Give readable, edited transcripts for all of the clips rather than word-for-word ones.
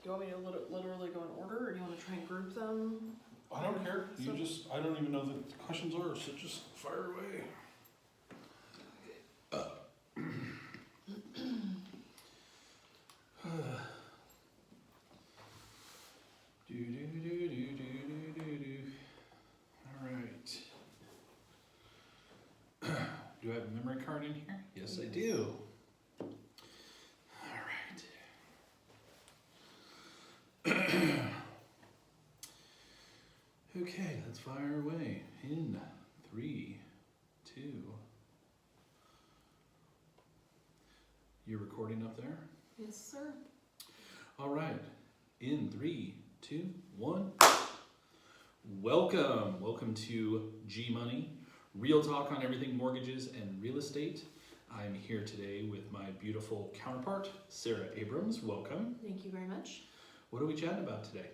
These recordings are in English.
Do you want me to literally go in order, or do you want to try and group them? I don't care. So- I don't even know what the questions are, so just fire away. All right. Do I have a memory card in here? Yes, I do. All right. Okay, let's fire away in 3, 2. You're recording up there? Yes, sir. All right, in 3, 2, 1. Welcome to G Money, real talk on everything mortgages and real estate. I'm here today with my beautiful counterpart, Sarah Abrams. Welcome. Thank you very much. What are we chatting about today?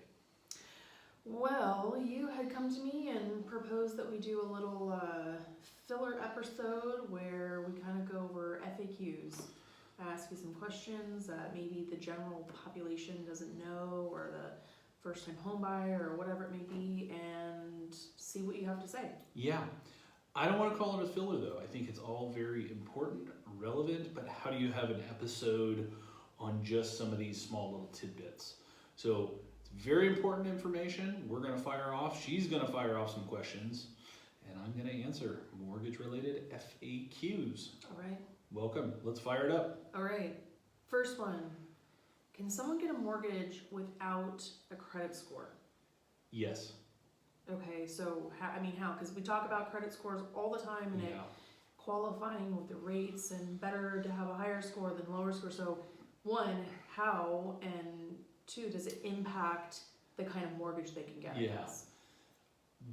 Well, you had come to me and proposed that we do a little filler episode where we kind of go over FAQs. I ask you some questions that maybe the general population doesn't know, or the first-time home buyer, or whatever it may be, and see what you have to say. Yeah, I don't want to call it a filler though. I think it's all very important, relevant, but how do you have an episode on just some of these small little tidbits? So it's very important information. We're going to fire off. She's going to fire off some questions, and I'm going to answer mortgage-related FAQs. All right. Welcome. Let's fire it up. All right. First one. Can someone get a mortgage without a credit score? Yes. Okay, so how? Because we talk about credit scores all the time, and it qualifying with the rates, and better to have a higher score than lower score. So, one, how, and two, does it impact the kind of mortgage they can get? I Yeah. guess?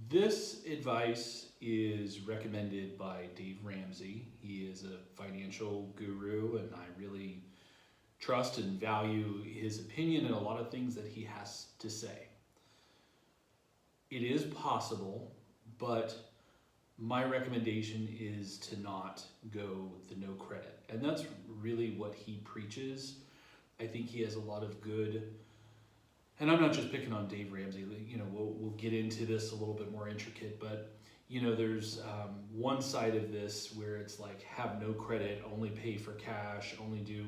This advice is recommended by Dave Ramsey. He is a financial guru, and I really trust and value his opinion and a lot of things that he has to say. It is possible, but my recommendation is to not go the no credit. And that's really what he preaches. I think he has a lot of good, and I'm not just picking on Dave Ramsey, you know, we'll get into this a little bit more intricate, but you know, there's one side of this where it's like have no credit, only pay for cash, only do.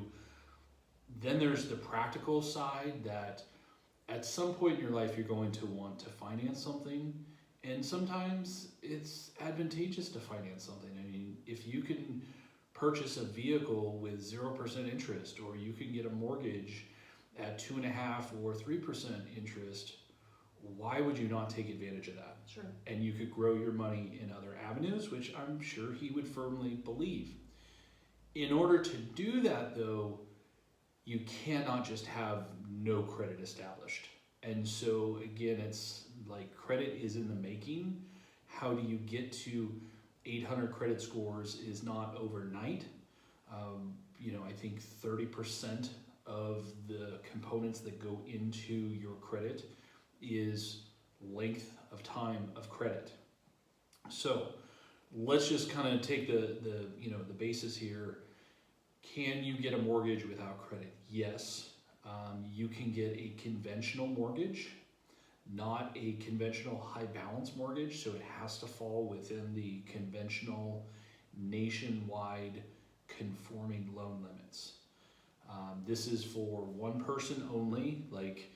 Then there's the practical side that at some point in your life you're going to want to finance something, and sometimes it's advantageous to finance something. I mean, if you can purchase a vehicle with 0% interest, or you can get a mortgage at 2.5% or 3% interest, why would you not take advantage of that? Sure. And you could grow your money in other avenues, which I'm sure he would firmly believe. In order to do that though, you cannot just have no credit established. And so again, it's like credit is in the making. How do you get to 800 credit scores is not overnight. You know, I think 30% of the components that go into your credit is length of time of credit. So let's just kind of take the basis here. Can you get a mortgage without credit? Yes. You can get a conventional mortgage, not a conventional high balance mortgage. So it has to fall within the conventional nationwide conforming loan limits. This is for one person only. Like,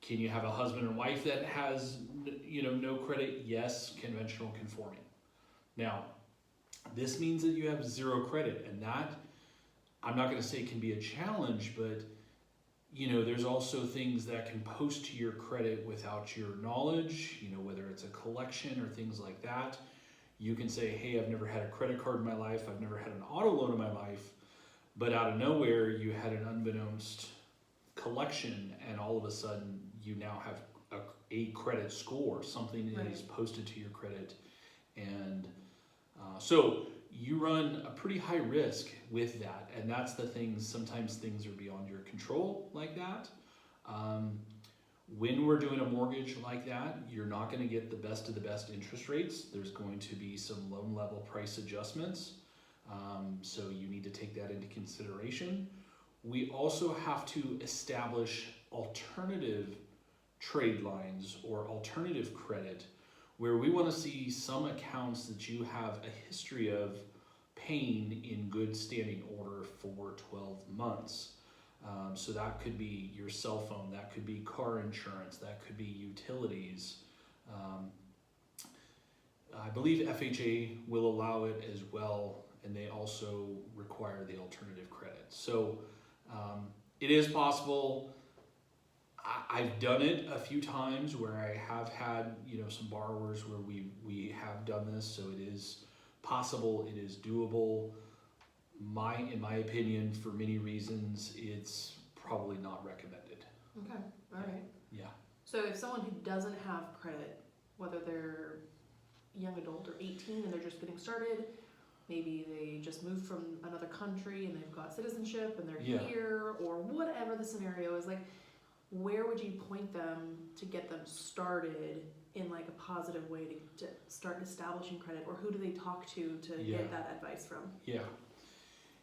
can you have a husband and wife that has, no credit? Yes, conventional conforming. Now, this means that you have zero credit, and that, I'm not going to say can be a challenge, but there's also things that can post to your credit without your knowledge, whether it's a collection or things like that. You can say, hey, I've never had a credit card in my life, I've never had an auto loan in my life, but out of nowhere you had an unbeknownst collection, and all of a sudden you now have a credit score, something that is posted to your credit. And so you run a pretty high risk with that, and that's the things, sometimes things are beyond your control like that. When we're doing a mortgage like that, you're not going to get the best of the best interest rates. There's going to be some loan level price adjustments, so you need to take that into consideration. We also have to establish alternative trade lines or alternative credit where we want to see some accounts that you have a history of paying in good standing order for 12 months. So that could be your cell phone, that could be car insurance, that could be utilities. I believe FHA will allow it as well, and they also require the alternative credit. So it is possible. I've done it a few times where I have had, some borrowers where we have done this, so it is possible, it is doable. In my opinion, for many reasons, it's probably not recommended. Okay, all right. Yeah. So if someone who doesn't have credit, whether they're young adult or 18 and they're just getting started, maybe they just moved from another country and they've got citizenship and they're here, or whatever the scenario is, like, where would you point them to get them started in like a positive way to start establishing credit, or who do they talk to get that advice from? Yeah.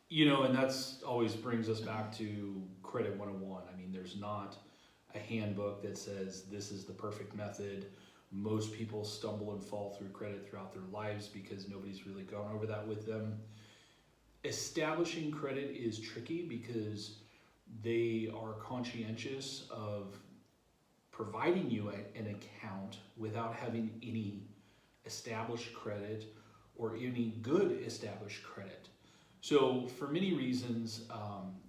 And that's always brings us back to Credit 101. I mean, there's not a handbook that says this is the perfect method. Most people stumble and fall through credit throughout their lives because nobody's really gone over that with them. Establishing credit is tricky because they are conscientious of providing you an account without having any established credit or any good established credit. So for many reasons,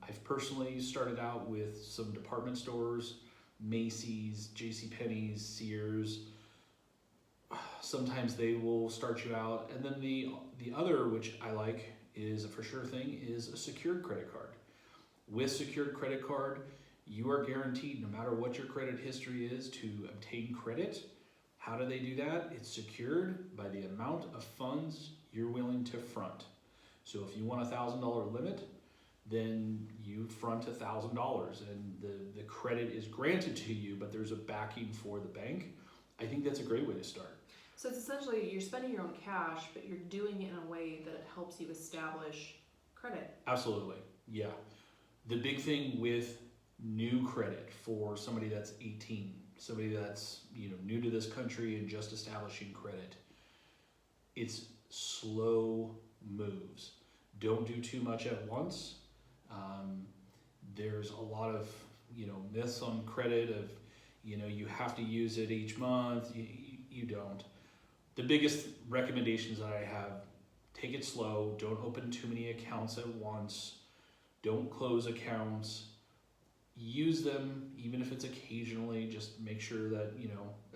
I've personally started out with some department stores, Macy's, JCPenney's, Sears. Sometimes they will start you out. And then the other, which I like, is a for sure thing, is a secured credit card. With secured credit card, you are guaranteed, no matter what your credit history is, to obtain credit. How do they do that? It's secured by the amount of funds you're willing to front. So if you want a $1,000 limit, then you front $1,000 and the credit is granted to you, but there's a backing for the bank. I think that's a great way to start. So it's essentially you're spending your own cash, but you're doing it in a way that it helps you establish credit. Absolutely, yeah. The big thing with new credit for somebody that's 18, somebody that's new to this country and just establishing credit, it's slow moves. Don't do too much at once. There's a lot of myths on credit of you have to use it each month. You don't. The biggest recommendations that I have: take it slow. Don't open too many accounts at once. Don't close accounts. Use them, even if it's occasionally. Just make sure that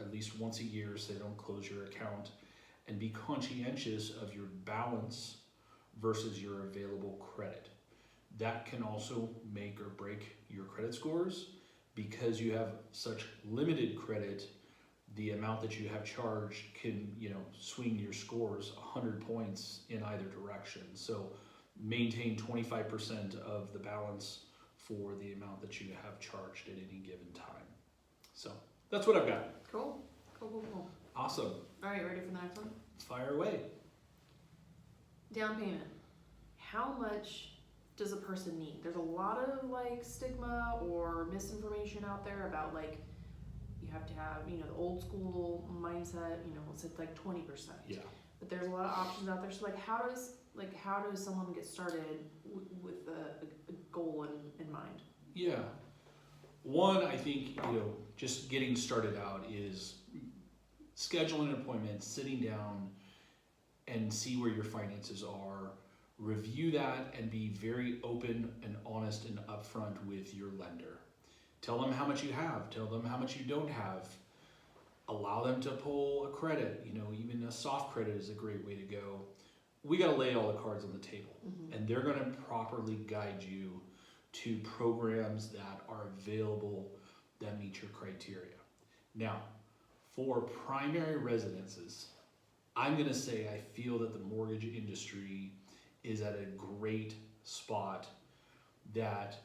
at least once a year, so they don't close your account. And be conscientious of your balance versus your available credit. That can also make or break your credit scores. Because you have such limited credit, the amount that you have charged can swing your scores 100 points in either direction. So maintain 25% of the balance for the amount that you have charged at any given time. So that's what I've got. Cool. Awesome. All right, ready for the next one? Fire away. Down payment. How much does a person need? There's a lot of stigma or misinformation out there about you have to have the old school mindset. It's 20%. Yeah. But there's a lot of options out there. So how does someone get started with a goal in mind? Yeah. One, I think just getting started out is scheduling an appointment, sitting down, and see where your finances are. Review that and be very open and honest and upfront with your lender. Tell them how much you have. Tell them how much you don't have. Allow them to pull a credit. Even a soft credit is a great way to go. We got to lay all the cards on the table. Mm-hmm. And they're going to properly guide you to programs that are available that meet your criteria. Now, for primary residences, I'm going to say I feel that the mortgage industry is at a great spot, that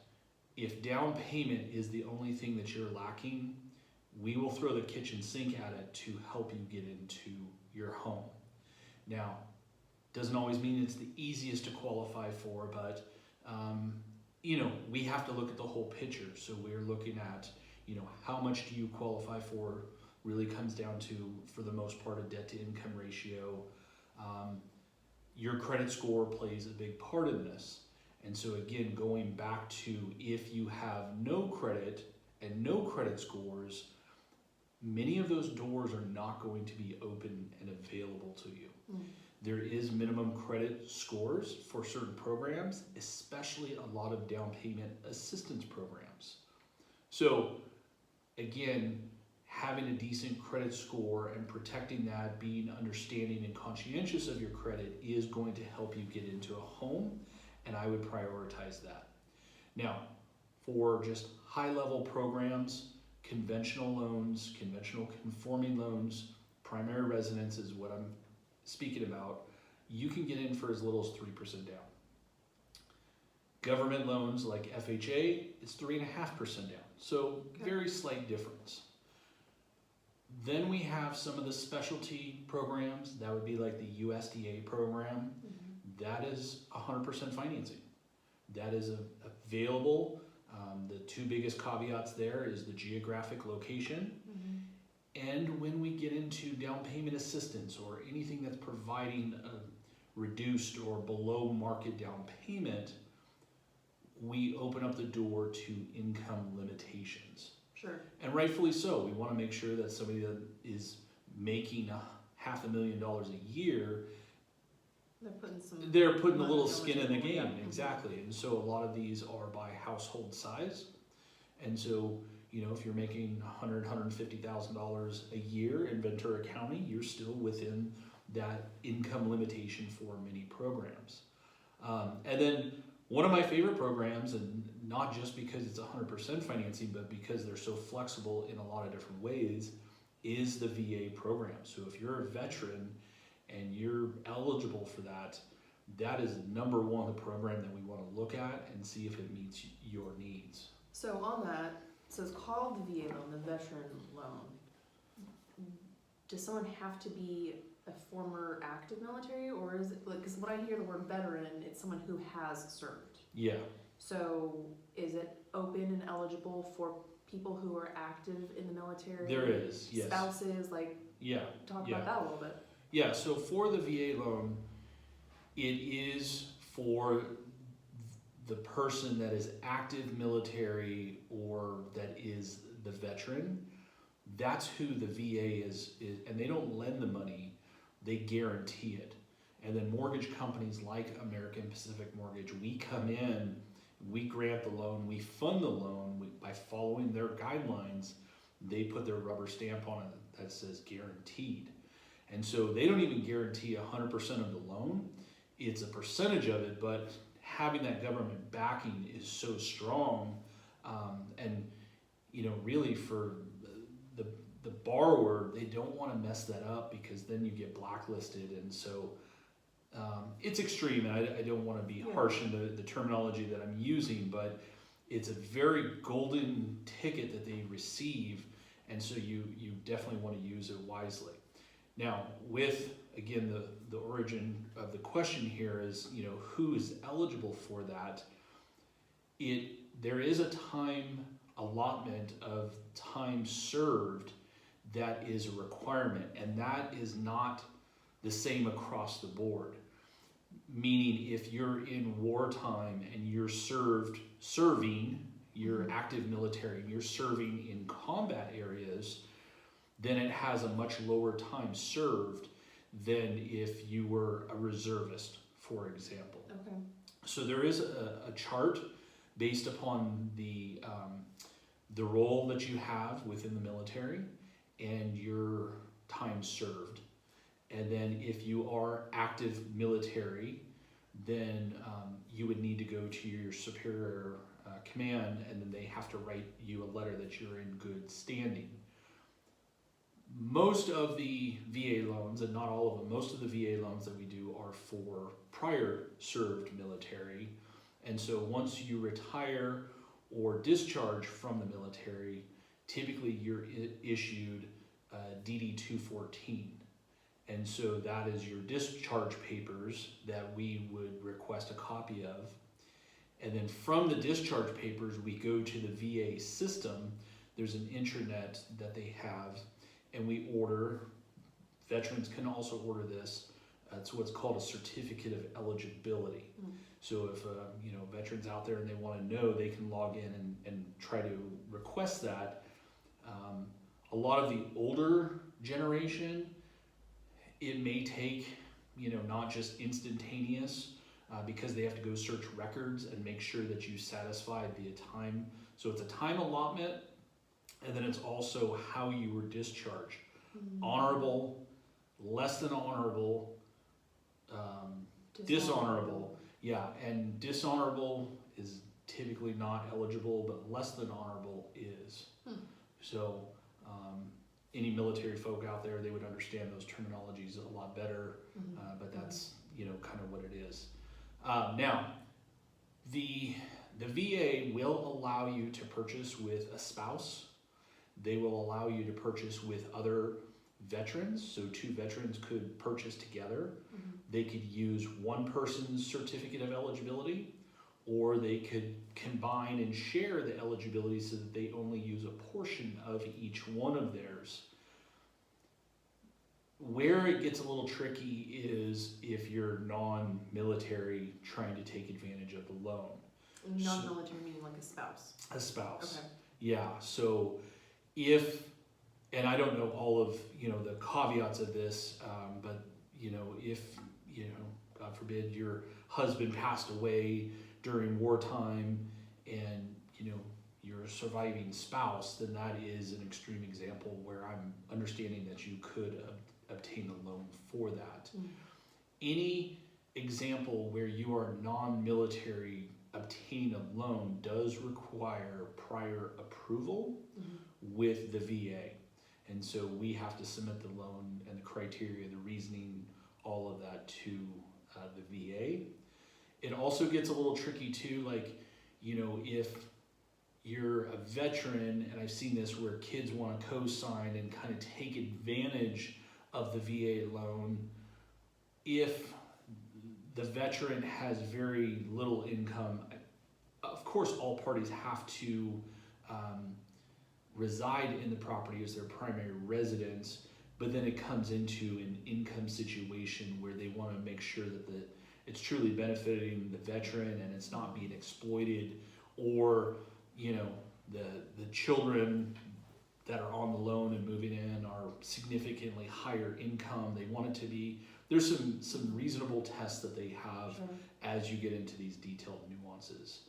if down payment is the only thing that you're lacking, we will throw the kitchen sink at it to help you get into your home. Now, doesn't always mean it's the easiest to qualify for, but we have to look at the whole picture. So we're looking at how much do you qualify for really comes down to, for the most part, a debt to income ratio. Your credit score plays a big part in this. And so again, going back to, if you have no credit and no credit scores, many of those doors are not going to be open and available to you. There is minimum credit scores for certain programs, especially a lot of down payment assistance programs. So again, having a decent credit score and protecting that, being understanding and conscientious of your credit, is going to help you get into a home, and I would prioritize that. Now, for just high-level programs, conventional loans, conventional conforming loans, primary residence is what I'm speaking about, you can get in for as little as 3% down. Government loans like FHA is 3.5% down, so very slight difference. Then we have some of the specialty programs. That would be like the USDA program. That is 100% financing. That is available. The two biggest caveats there is the geographic location. And when we get into down payment assistance or anything that's providing a reduced or below market down payment, we open up the door to income limitations. Sure. And rightfully so. We want to make sure that somebody that is making $500,000 a year, they're putting a little skin in the game. Exactly. And so a lot of these are by household size. And so, if you're making $150,000 a year in Ventura County, you're still within that income limitation for many programs. And then one of my favorite programs, and not just because it's 100% financing, but because they're so flexible in a lot of different ways, is the VA program. So if you're a veteran and you're eligible for that, that is number one, the program that we want to look at and see if it meets your needs. So on that, so it's called the VA loan, the veteran loan. Does someone have to be a former active military, or is it like, because when I hear the word veteran, it's someone who has served? Yeah. So is it open and eligible for people who are active in the military? There is, yes. Spouses, talk about that a little bit. Yeah, so for the VA loan, it is for the person that is active military or that is the veteran. That's who the VA is, and they don't lend the money, they guarantee it. And then mortgage companies like American Pacific Mortgage, we come in, we grant the loan, we fund the loan by following their guidelines. They put their rubber stamp on it that says guaranteed. And so they don't even guarantee 100% of the loan. It's a percentage of it, but having that government backing is so strong. And really for the borrower, they don't want to mess that up, because then you get blacklisted. And so it's extreme, and I don't want to be harsh in the terminology that I'm using, but it's a very golden ticket that they receive, and so you definitely want to use it wisely. Now, with, again, the origin of the question here is, who is eligible for that? There is a time allotment of time served that is a requirement, and that is not the same across the board. Meaning, if you're in wartime and you're serving, you're active military, and you're serving in combat areas, then it has a much lower time served than if you were a reservist, for example. Okay. So there is a chart based upon the role that you have within the military and your time served. And then if you are active military, then you would need to go to your superior command, and then they have to write you a letter that you're in good standing. Most of the VA loans, and not all of them, most of the VA loans that we do are for prior served military. And so once you retire or discharge from the military, typically you're issued DD 214. And so that is your discharge papers that we would request a copy of. And then from the discharge papers, we go to the VA system there's an intranet that they have, and we order, veterans can also order this. It's what's called a certificate of eligibility. So if veterans out there and they want to know, they can log in and try to request that. A lot of the older generation, it may take, not just instantaneous, because they have to go search records and make sure that you satisfied the time. So it's a time allotment, and then it's also how you were discharged. Honorable, less than honorable, dishonorable. Yeah, and dishonorable is typically not eligible, but less than honorable is. So any military folk out there, they would understand those terminologies a lot better, but that's kind of what it is. Now, the VA will allow you to purchase with a spouse. They will allow you to purchase with other veterans, so two veterans could purchase together. They could use one person's certificate of eligibility, or they could combine and share the eligibility so that they only use a portion of each one of theirs. Where it gets a little tricky is if you're non-military trying to take advantage of the loan. Non-military meaning like a spouse. A spouse. Okay. Yeah, so if, and I don't know all of, the caveats of this, but, if, God forbid, your husband passed away during wartime and, you're a surviving spouse, then that is an extreme example where I'm understanding that you could obtain a loan for that. Any example where you are non-military obtaining a loan does require prior approval with the VA. And so we have to submit the loan and the criteria, the reasoning, all of that to the VA. It also gets a little tricky too, if you're a veteran, and I've seen this where kids want to co-sign and kind of take advantage of the VA loan. If the veteran has very little income, of course all parties have to reside in the property as their primary residence, but then it comes into an income situation where they want to make sure that it's truly benefiting the veteran and it's not being exploited, or the children that are on the loan and moving in are significantly higher income. They want it to be, there's some reasonable tests that they have as you get into these detailed nuances.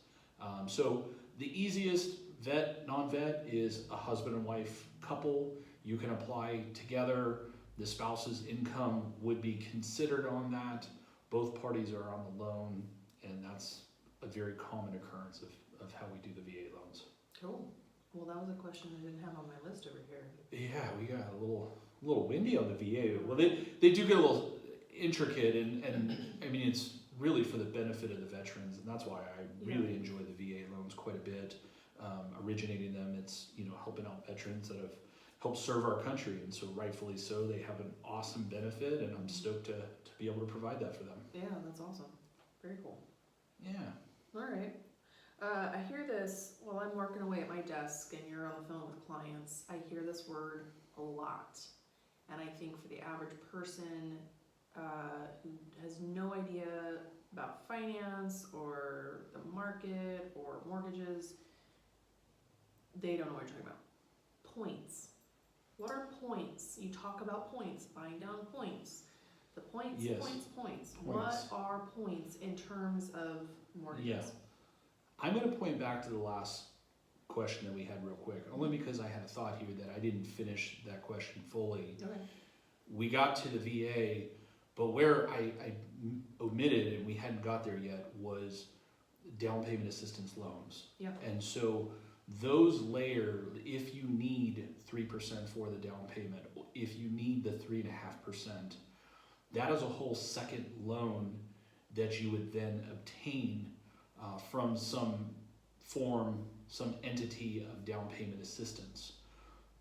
So the easiest vet, non-vet is a husband and wife couple. You can apply together. The spouse's income would be considered on that. Both parties are on the loan, and that's a very common occurrence of how we do the VA loans. Cool. Well, that was a question I didn't have on my list over here. Yeah, we got a little windy on the VA. Well, they do get a little intricate, and I mean, it's really for the benefit of the veterans, and that's why I really enjoy the VA loans quite a bit. Originating them, it's helping out veterans that have helped serve our country, and so rightfully so, they have an awesome benefit, and I'm stoked to be able to provide that for them. Yeah, that's awesome. Very cool. Yeah. All right. I hear this while I'm working away at my desk and you're on the phone with clients. I hear this word a lot. And I think for the average person who has no idea about finance or the market or mortgages, they don't know what you're talking about. Points. What are points? You talk about points, buying down points. The points, Yes. points. What are points in terms of mortgages? Yeah. I'm going to point back to the last question that we had real quick, only because I had a thought here that I didn't finish that question fully. Okay. We got to the VA, but where I omitted, and we hadn't got there yet, was down payment assistance loans. Yeah. And so those layer, if you need 3% for the down payment, if you need the 3.5%, that is a whole second loan that you would then obtain from some form, some entity of down payment assistance.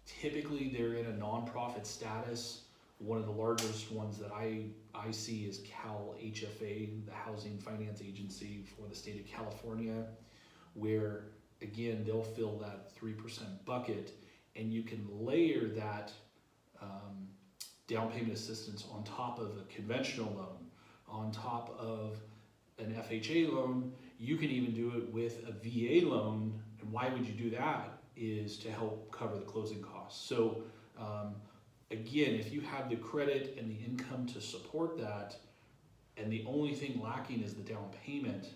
Typically, they're in a nonprofit status. One of the largest ones that I see is Cal HFA, the Housing Finance Agency for the state of California, where again, they'll fill that 3% bucket, and you can layer that down payment assistance on top of a conventional loan, on top of an FHA loan. You can even do it with a VA loan. And why would you do that? Is to help cover the closing costs. So again, if you have the credit and the income to support that, and the only thing lacking is the down payment,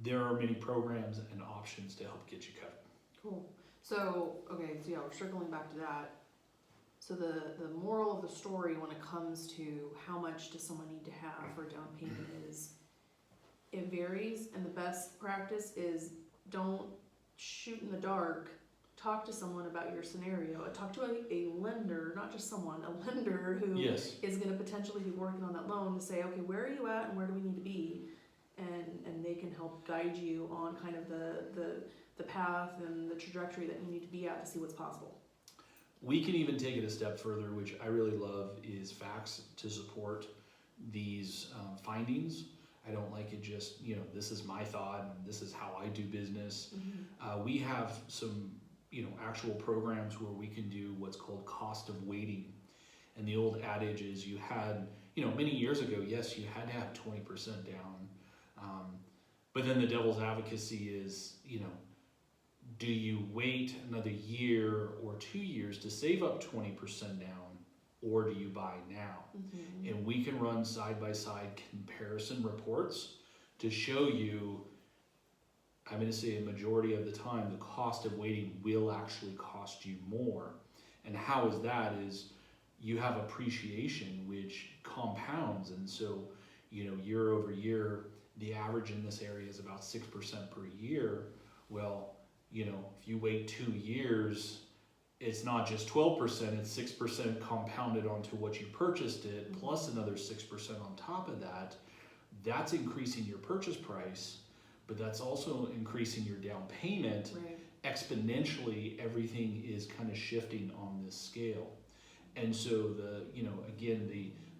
there are many programs and options to help get you covered. Cool. So, okay, so yeah, we're circling back to that. So the moral of the story when it comes to how much does someone need to have for a down payment is it varies, and the best practice is don't shoot in the dark. Talk to someone about your scenario. Talk to a lender, not just someone, a lender who Yes. is going to potentially be working on that loan to say, okay, where are you at and where do we need to be? And they can help guide you on kind of the path and the trajectory that you need to be at to see what's possible. We can even take it a step further, which I really love, is facts to support these findings. I don't like it just, this is my thought and this is how I do business. Mm-hmm. We have some, actual programs where we can do what's called cost of waiting. And the old adage is you had, many years ago, yes, you had to have 20% down. But then the devil's advocacy is, do you wait another year or 2 years to save up 20% down, or do you buy now? Mm-hmm. And we can run side-by-side comparison reports to show you, I'm going to say a majority of the time, the cost of waiting will actually cost you more. And how is that? Is you have appreciation, which compounds. And so, year over year, the average in this area is about 6% per year. Well, if you wait 2 years, it's not just 12%, it's 6% compounded onto what you purchased it, plus another 6% on top of that. That's increasing your purchase price, but that's also increasing your down payment. Right. Exponentially, everything is kind of shifting on this scale. And so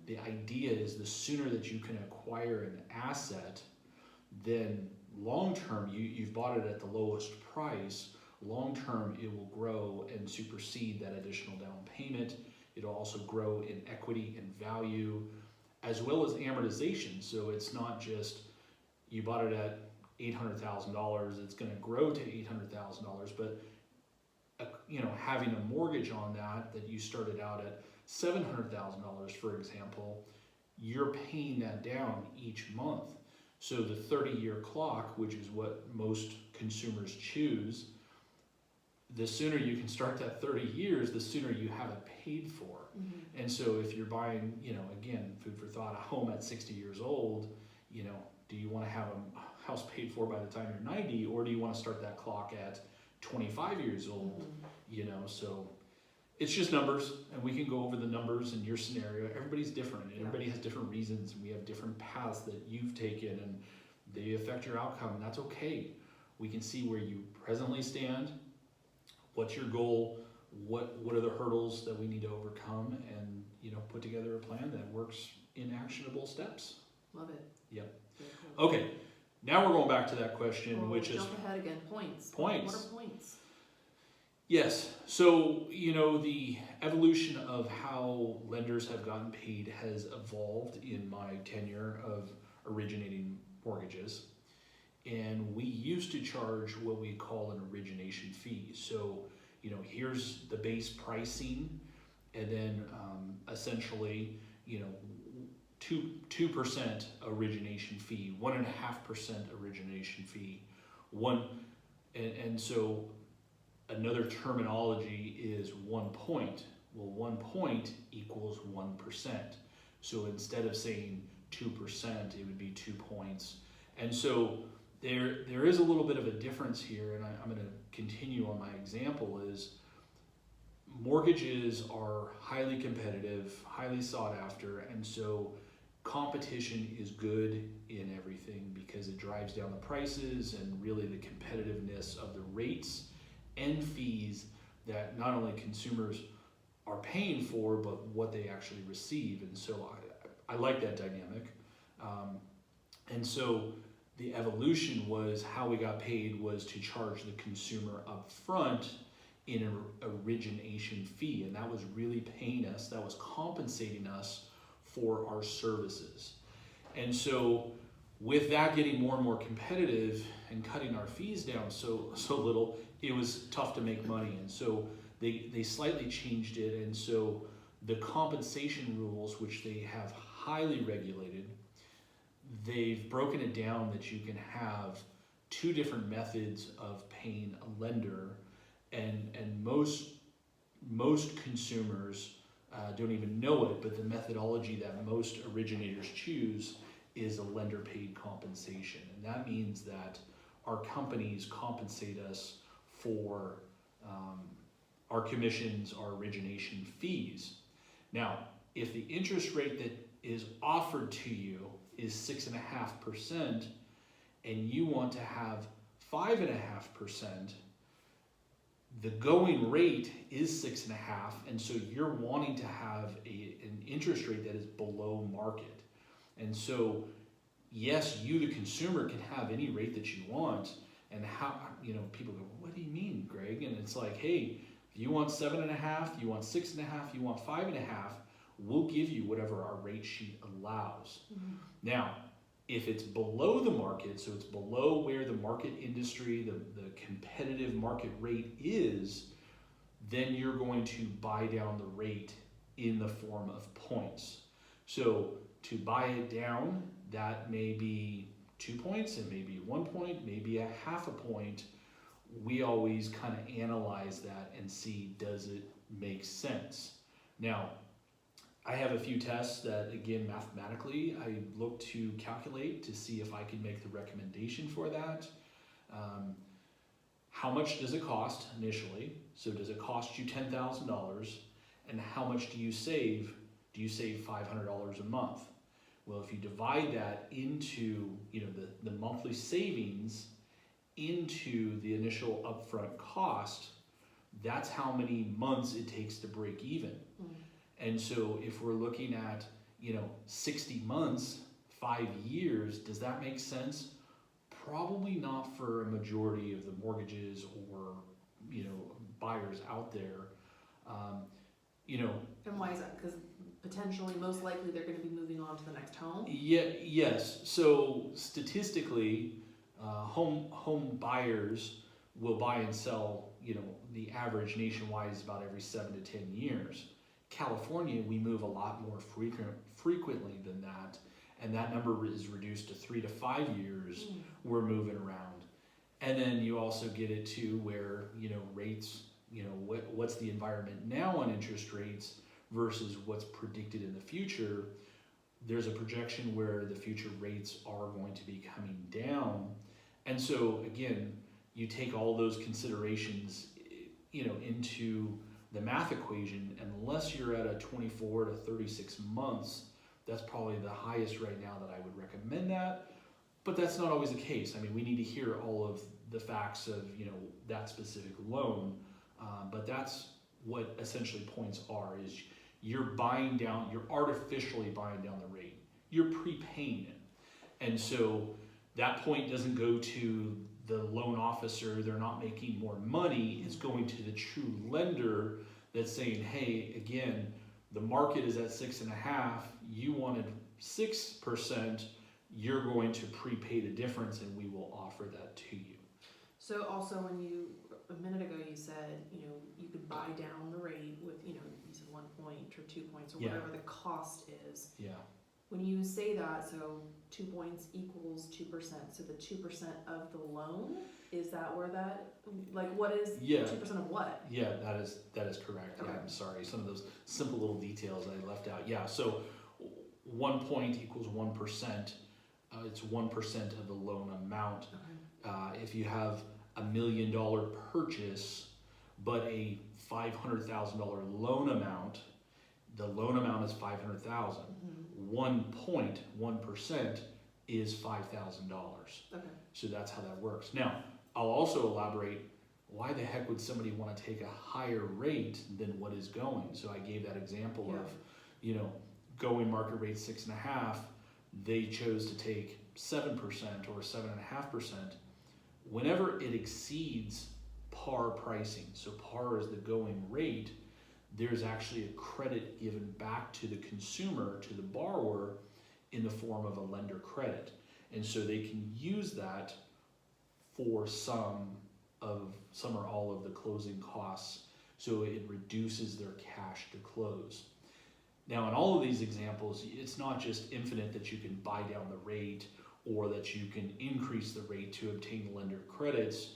the idea is the sooner that you can acquire an asset, then long term, you've bought it at the lowest price. Long term, it will grow and supersede that additional down payment. It'll also grow in equity and value, as well as amortization. So it's not just you bought it at $800,000, it's going to grow to $800,000, but having a mortgage on that you started out at $700,000, for example, you're paying that down each month. So the 30-year clock, which is what most consumers choose, the sooner you can start that 30 years, the sooner you have it paid for. Mm-hmm. And so if you're buying, again, food for thought, a home at 60 years old, do you want to have a house paid for by the time you're 90, or do you want to start that clock at 25 years old? Mm-hmm. So it's just numbers, and we can go over the numbers in your scenario. Everybody's different, and everybody has different reasons, and we have different paths that you've taken, and they affect your outcome, and that's okay. We can see where you presently stand, what's your goal, what are the hurdles that we need to overcome, and put together a plan that works in actionable steps. Love it. Yep. Very cool. Okay, now we're going back to that question, Well, which is jump ahead again. Points. Points. What are points? Yes. So, the evolution of how lenders have gotten paid has evolved in my tenure of originating mortgages. And we used to charge what we call an origination fee. So, here's the base pricing, and then essentially, 2% origination fee, 1.5% origination fee, and so another terminology is 1 point. Well, 1 point equals 1%. So instead of saying 2%, it would be 2 points. And so there is a little bit of a difference here, and I'm going to continue on my example. Is mortgages are highly competitive, highly sought after, and so competition is good in everything because it drives down the prices and really the competitiveness of the rates and fees that not only consumers are paying for, but what they actually receive. And so I like that dynamic. And so the evolution was how we got paid was to charge the consumer up front in an origination fee, and that was really paying us, that was compensating us for our services. And so with that getting more and more competitive and cutting our fees down so little, it was tough to make money. And so they slightly changed it, and so the compensation rules, which they have highly regulated, they've broken it down that you can have two different methods of paying a lender, and most consumers don't even know it, but the methodology that most originators choose is a lender paid compensation. And that means that our companies compensate us for our commissions, our origination fees. Now, if the interest rate that is offered to you is 6.5%, and you want to have 5.5%, the going rate is 6.5%, and so you're wanting to have an interest rate that is below market. And so, yes, you, the consumer, can have any rate that you want. And how, people go, what do you mean, Greg? And it's like, hey, if you want 7.5%, you want 6.5%, you want 5.5%, we'll give you whatever our rate sheet allows. Mm-hmm. Now, if it's below the market, so it's below where the market industry, the competitive market rate is, then you're going to buy down the rate in the form of points. So to buy it down, that may be 2 points, it may be 1 point, maybe a half a point. We always kind of analyze that and see, does it make sense? Now, I have a few tests that, again, mathematically, I look to calculate to see if I can make the recommendation for that. How much does it cost initially? So does it cost you $10,000? And how much do you save? Do you save $500 a month? Well, if you divide that into the monthly savings into the initial upfront cost, that's how many months it takes to break even. Mm-hmm. And so if we're looking at 60 months, 5 years, does that make sense? Probably not for a majority of the mortgages or buyers out there. And why is that? Because potentially, most likely, they're going to be moving on to the next home. Yes. So statistically, home buyers will buy and sell. The average nationwide is about every 7 to 10 years. California, we move a lot more frequently than that, and that number is reduced to 3 to 5 years. We're moving around. And then you also get it to where rates, what's the environment now on interest rates versus what's predicted in the future. There's a projection where the future rates are going to be coming down, and so again, you take all those considerations into the math equation. Unless you're at a 24 to 36 months, that's probably the highest right now that I would recommend that. But that's not always the case. I mean, we need to hear all of the facts of that specific loan. But that's what essentially points are: is you're artificially buying down the rate. You're prepaying it, and so that point doesn't go to the loan officer. They're not making more money. It's going to the true lender that's saying, hey, again, the market is at 6.5%. You wanted 6%. You're going to prepay the difference, and we will offer that to you. So also, a minute ago you said, you could buy down the rate with, you said 1 point or 2 points or whatever the cost is. Yeah. When you say that, so 2 points equals 2%. So the 2% of the loan, is that where that, what is 2% of what? Yeah, that is correct. Okay. Yeah, I'm sorry. Some of those simple little details I left out. Yeah, so 1 point equals 1%. It's 1% of the loan amount. Okay. If you have $1 million purchase, but a $500,000 loan amount, the loan amount is $500,000. Mm-hmm. 1 point, 1% is $5,000. Okay. So that's how that works. Now, I'll also elaborate, why the heck would somebody want to take a higher rate than what is going? So I gave that example of, going market rate 6.5, they chose to take 7% or 7.5%, whenever it exceeds par pricing, so par is the going rate, there's actually a credit given back to the consumer, to the borrower, in the form of a lender credit. And so they can use that for some or all of the closing costs, so it reduces their cash to close. Now, in all of these examples, it's not just infinite that you can buy down the rate or that you can increase the rate to obtain lender credits.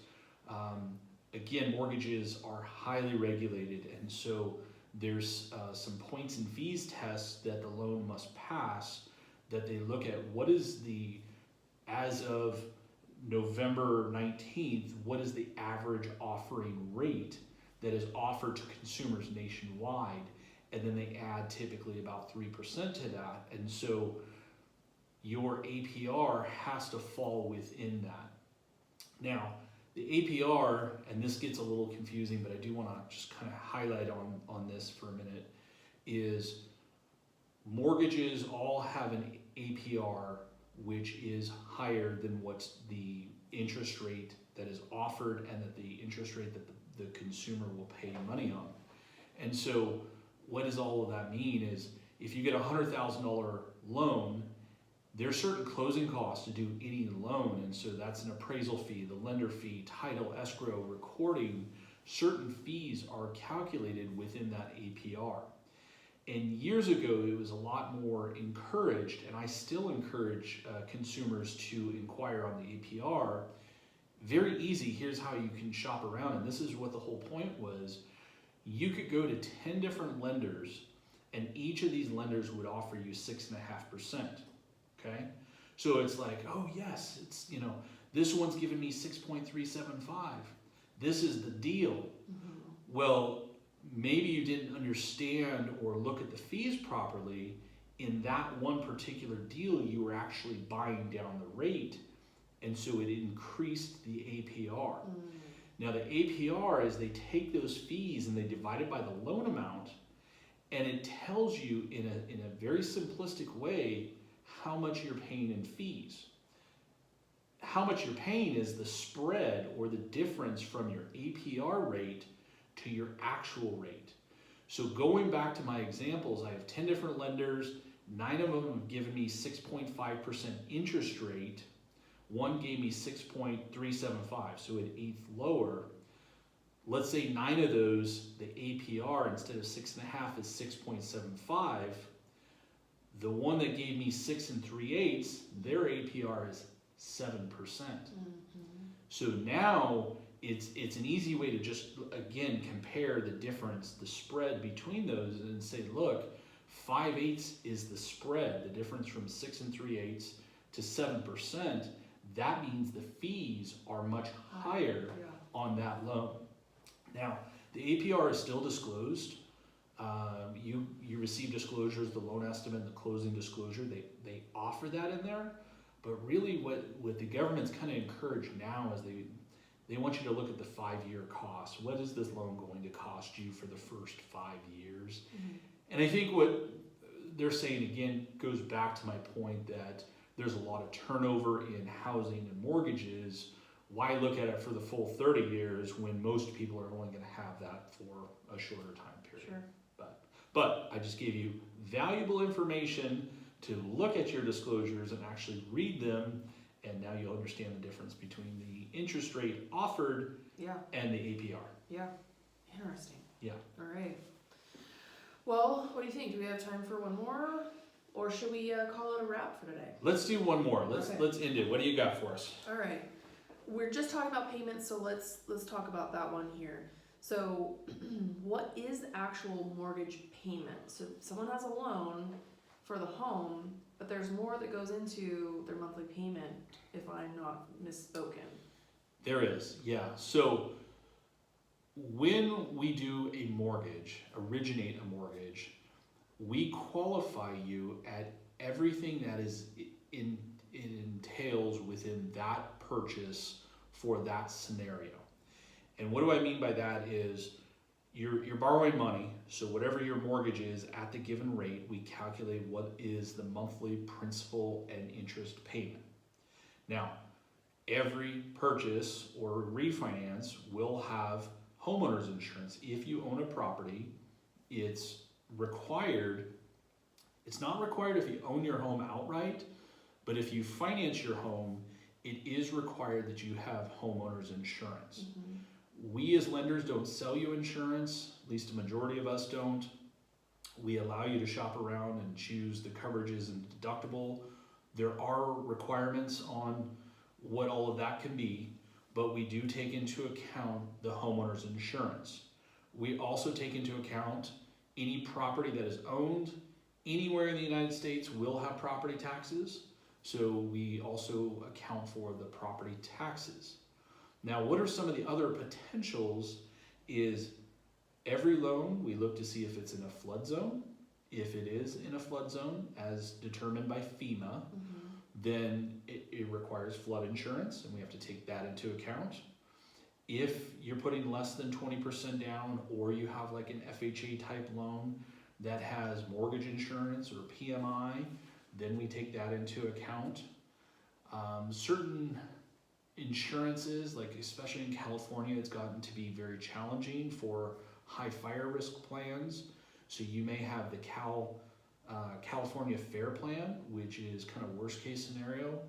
Again, mortgages are highly regulated, and so there's some points and fees tests that the loan must pass, that they look at what is the, as of November 19th, what is the average offering rate that is offered to consumers nationwide, and then they add typically about 3% to that, and so your APR has to fall within that. Now, the APR, and this gets a little confusing, but I do want to just kind of highlight on this for a minute, is mortgages all have an APR which is higher than what's the interest rate that is offered and that the interest rate that the consumer will pay money on. And so what does all of that mean is if you get a $100,000 loan, there's certain closing costs to do any loan, and so that's an appraisal fee, the lender fee, title, escrow, recording. Certain fees are calculated within that APR. And years ago, it was a lot more encouraged, and I still encourage consumers to inquire on the APR. Very easy, here's how you can shop around, and this is what the whole point was. You could go to 10 different lenders, and each of these lenders would offer you 6.5%. Okay, so it's like, oh yes, it's, you know, this one's giving me 6.375. This is the deal. Mm-hmm. Well, maybe you didn't understand or look at the fees properly. In that one particular deal, you were actually buying down the rate, and so it increased the APR. Mm. Now the APR is they take those fees and they divide it by the loan amount, and it tells you in a very simplistic way how much you're paying in fees. How much you're paying is the spread or the difference from your APR rate to your actual rate. So going back to my examples, I have 10 different lenders, 9 of them have given me 6.5% interest rate. One gave me 6.375, so an eighth lower. Let's say 9 of those, the APR instead of 6.5 is 6.75. The one that gave me 6 3/8, their APR is 7%. Mm-hmm. So now it's an easy way to just, again, compare the difference, the spread between those, and say, look, 5/8 is the spread, the difference from 6 3/8 to 7%. That means the fees are much higher on that loan. Now, the APR is still disclosed. You receive disclosures, the loan estimate, and the closing disclosure. They offer that in there, but really what the government's kind of encouraged now is they want you to look at the 5-year cost. What is this loan going to cost you for the first 5 years? Mm-hmm. And I think what they're saying, again, goes back to my point that there's a lot of turnover in housing and mortgages. Why look at it for the full 30 years when most people are only going to have that for a shorter time period? Sure. But I just gave you valuable information to look at your disclosures and actually read them, and now you'll understand the difference between the interest rate offered and the APR. Yeah, interesting. Yeah. All right. Well, what do you think? Do we have time for one more, or should we call it a wrap for today? Let's do one more. Let's end it. What do you got for us? All right. We're just talking about payments, so let's talk about that one here. So what is actual mortgage payment? So someone has a loan for the home, but there's more that goes into their monthly payment, if I'm not misspoken. There is, yeah. So when we do a mortgage, originate a mortgage, we qualify you at everything that is it entails within that purchase for that scenario. And what do I mean by that is you're borrowing money, so whatever your mortgage is at the given rate, we calculate what is the monthly principal and interest payment. Now, every purchase or refinance will have homeowners insurance. If you own a property, it's required. It's not required if you own your home outright, but if you finance your home, it is required that you have homeowners insurance. We as lenders don't sell you insurance, at least a majority of us don't. We allow you to shop around and choose the coverages and deductible. There are requirements on what all of that can be, but we do take into account the homeowner's insurance. We also take into account any property that is owned anywhere in the United States will have property taxes, so we also account for the property taxes. Now, what are some of the other potentials is every loan, we look to see if it's in a flood zone. If it is in a flood zone, as determined by FEMA, then it requires flood insurance, and we have to take that into account. If you're putting less than 20% down, or you have like an FHA type loan that has mortgage insurance or PMI, then we take that into account. Certain insurances, like especially in California, it's gotten to be very challenging for high fire risk plans. So you may have the California Fair Plan, which is kind of worst case scenario,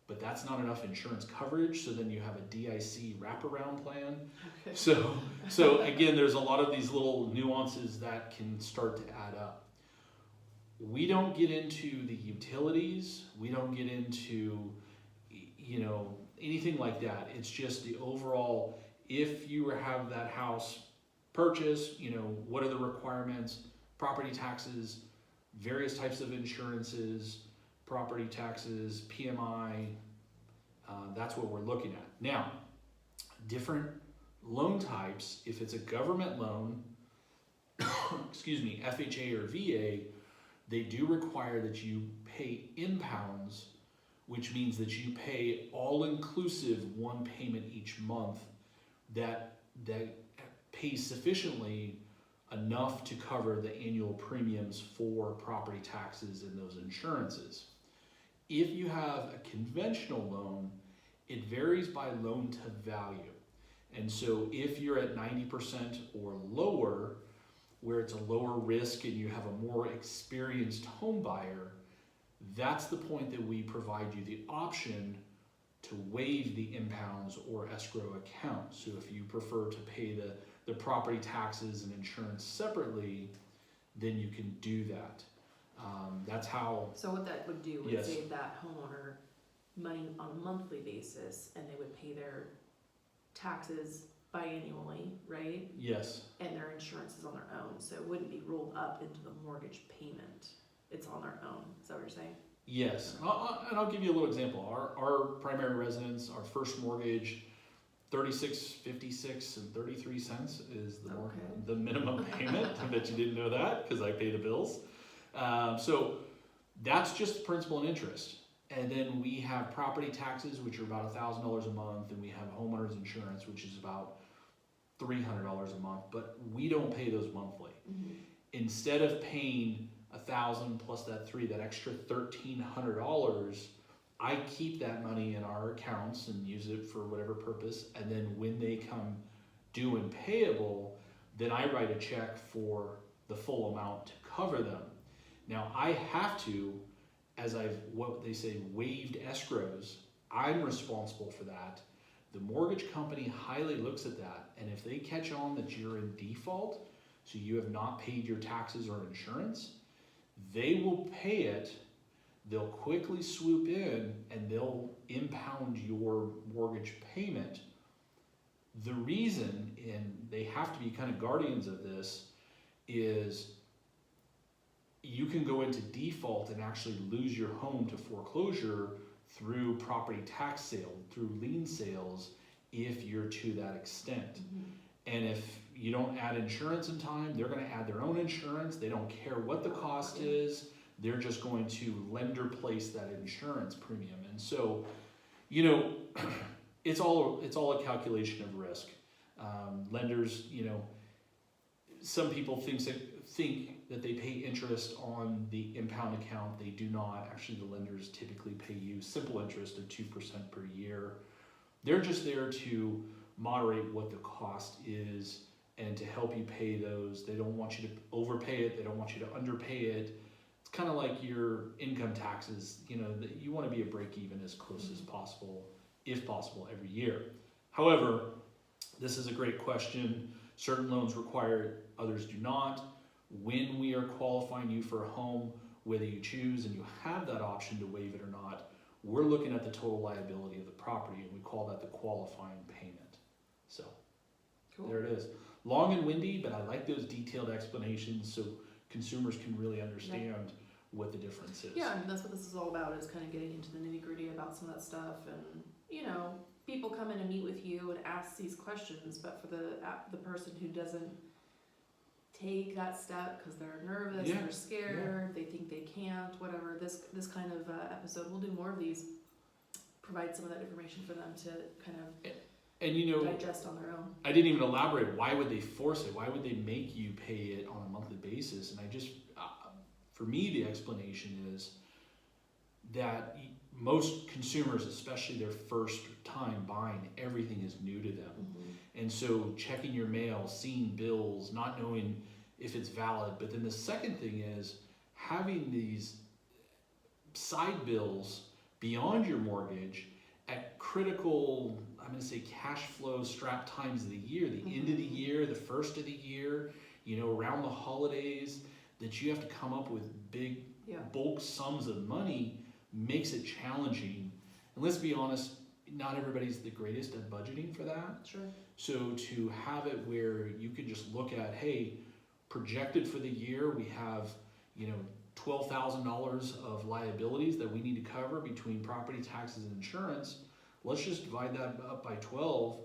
but that's not enough insurance coverage. So then you have a DIC wraparound plan. Okay. So again, there's a lot of these little nuances that can start to add up. We don't get into the utilities. We don't get into, anything like that. It's just the overall, if you have that house purchased, what are the requirements, property taxes, various types of insurances, property taxes, PMI, that's what we're looking at. Now, different loan types, if it's a government loan, FHA or VA, they do require that you pay impounds, which means that you pay all-inclusive one payment each month that pays sufficiently enough to cover the annual premiums for property taxes and those insurances. If you have a conventional loan, it varies by loan to value. And so if you're at 90% or lower, where it's a lower risk and you have a more experienced home buyer, that's the point that we provide you the option to waive the impounds or escrow account. So if you prefer to pay the property taxes and insurance separately, then you can do that. That's how. So what that would do would Yes. save that homeowner money on a monthly basis, and they would pay their taxes biannually, right? Yes. And their insurance is on their own, so it wouldn't be rolled up into the mortgage payment. It's on their own. Is that what you're saying? Yes. And I'll give you a little example. Our primary residence, our first mortgage, $36.56 and 33 cents is the minimum payment. I bet you didn't know that because I pay the bills. So that's just principal and interest. And then we have property taxes, which are about $1,000 a month, and we have homeowners insurance, which is about $300 a month, but we don't pay those monthly. Instead of paying $1,000 plus that extra $1,300, I keep that money in our accounts and use it for whatever purpose. And then when they come due and payable, then I write a check for the full amount to cover them. Now I have to, as I've, what they say, waived escrows, I'm responsible for that. The mortgage company highly looks at that, and if they catch on that you're in default, so you have not paid your taxes or insurance, they will pay it. They'll quickly swoop in and they'll impound your mortgage payment. The reason, and they have to be kind of guardians of this, is you can go into default and actually lose your home to foreclosure through property tax sale, through lien sales, if you're to that extent. And if you don't add insurance in time, they're going to add their own insurance. They don't care what the cost is. They're just going to lender place that insurance premium. And so, it's all a calculation of risk. Lenders, some people think that they pay interest on the impound account. They do not. Actually, the lenders typically pay you simple interest of 2% per year. They're just there to moderate what the cost is and to help you pay those. They don't want you to overpay it. They don't want you to underpay it. It's kind of like your income taxes. You know, that you want to be a break even as close as possible, if possible, every year. However, this is a great question. Certain loans require it, others do not. When we are qualifying you for a home, whether you choose and you have that option to waive it or not, we're looking at the total liability of the property, and we call that the qualifying payment. So Cool. there it is. Long and windy, but I like those detailed explanations so consumers can really understand what the difference is. Yeah, I mean, that's what this is all about, is kind of getting into the nitty gritty about some of that stuff. And, you know, people come in and meet with you and ask these questions, but for the person who doesn't take that step because they're nervous, they're scared, they think they can't, whatever, this kind of episode, we'll do more of these, provide some of that information for them to kind of And you know, digest on their own. I didn't even elaborate. Why would they force it? Why would they make you pay it on a monthly basis? And I just, for me, the explanation is that most consumers, especially their first time buying, everything is new to them. Mm-hmm. And so checking your mail, seeing bills, not knowing if it's valid. But then the second thing is having these side bills beyond your mortgage at critical, I'm going to say, cash flow strap times of the year, the end of the year, the first of the year, you know, around the holidays, that you have to come up with big bulk sums of money makes it challenging. And let's be honest, not everybody's the greatest at budgeting for that. Sure. So to have it where you could just look at, hey, projected for the year, we have, you know, $12,000 of liabilities that we need to cover between property taxes and insurance. Let's just divide that up by 12.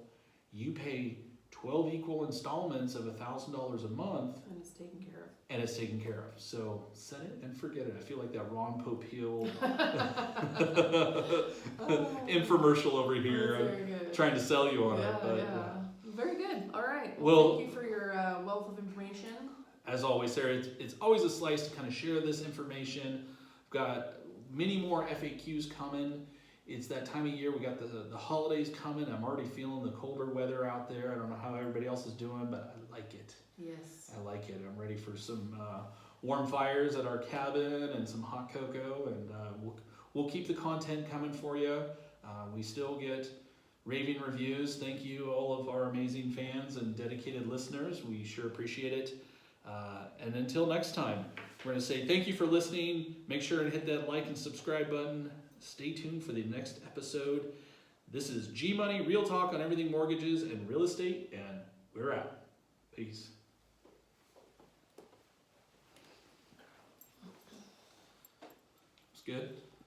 You pay 12 equal installments of $1,000 a month. And it's taken care of. And it's taken care of. So set it and forget it. I feel like that Ron Popeil infomercial over here. I'm trying to sell you on it. But, Very good. All right. Well, thank you for your wealth of information. As always, Sarah, it's always a slice to kind of share this information. We've got many more FAQs coming. It's that time of year. We got the holidays coming. I'm already feeling the colder weather out there. I don't know how everybody else is doing, but I like it. Yes. I like it. I'm ready for some warm fires at our cabin and some hot cocoa, and we'll keep the content coming for you. We still get raving reviews. Thank you, all of our amazing fans and dedicated listeners. We sure appreciate it. And until next time, we're going to say thank you for listening. Make sure and hit that like and subscribe button. Stay tuned for the next episode. This is G Money, real talk on everything mortgages and real estate, and we're out. Peace. It's good.